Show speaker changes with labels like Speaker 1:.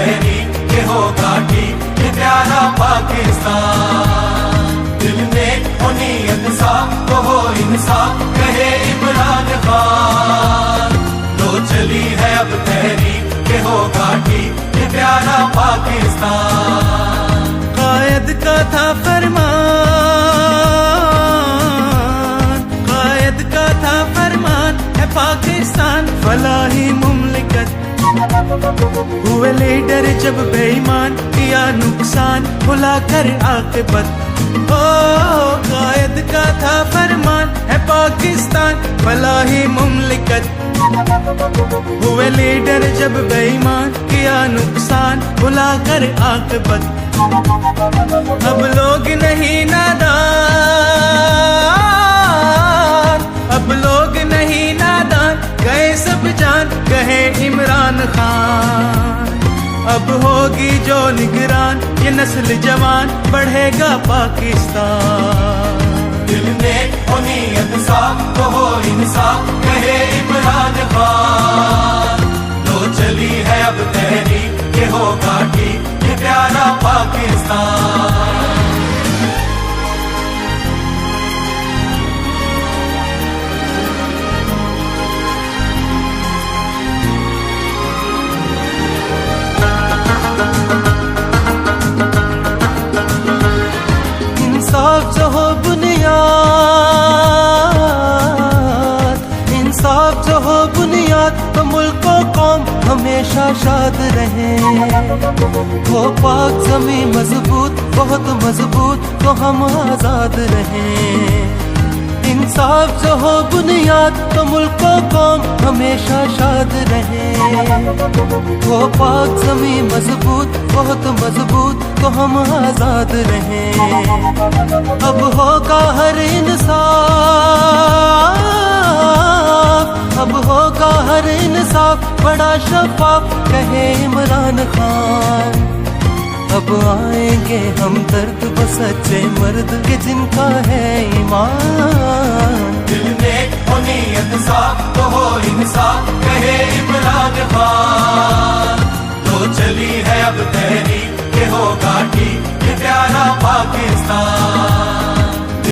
Speaker 1: तहरीक के होगा ठीक ये प्यारा पाकिस्तान। दिल में हो नीयत साफ तो हो इंसाफ कहे इमरान खान। तो चली है अब तहरीक के होगा ठीक ये प्यारा पाकिस्तान।
Speaker 2: कायद का था फरमान, कायद का था फरमान है पाकिस्तान फलाही मुमलिकत। हुए लीडर जब बेईमान किया नुकसान भुला कर आकिबत। ओ कायद का था फरमान है पाकिस्तान फलाही मुमलिकत। हुए लीडर जब बेईमान किया नुकसान भुला कर आकिबत। अब लोग नहीं नादान, अब लोग नहीं नादान गए सब जान कहे इमरान खान। अब होगी जो निगरान ये नस्ल जवान बढ़ेगा पाकिस्तान।
Speaker 1: दिल में हो नीयत साफ तो हो इंसाफ कहे इमरान खान। तो चली है अब तहरीक के होगा ठीक ये प्यारा पाकिस्तान।
Speaker 2: इंसाफ जो हो बुनियाद, इंसाफ जो हो बुनियाद तो मुल्क को कौम हमेशा शाद रहे। वो पाक ज़मीं मजबूत बहुत मजबूत तो हम आजाद रहे। इंसाफ जो हो बुनियाद तो मुल्क को कौम हमेशा शाद रहे। वो पाक ज़मीं मजबूत बहुत मजबूत तो हम आजाद रहे। अब होगा हर इंसाफ, अब होगा हर इंसाफ बड़ा शफाफ कहे इमरान खान। अब आएंगे हम दर्द वो सच्चे मर्द के जिनका है ईमान।
Speaker 1: दिल में हो नीयत साफ तो हो इंसाफ कहे इमरान खान। तो चली है अब तहरीक के होगा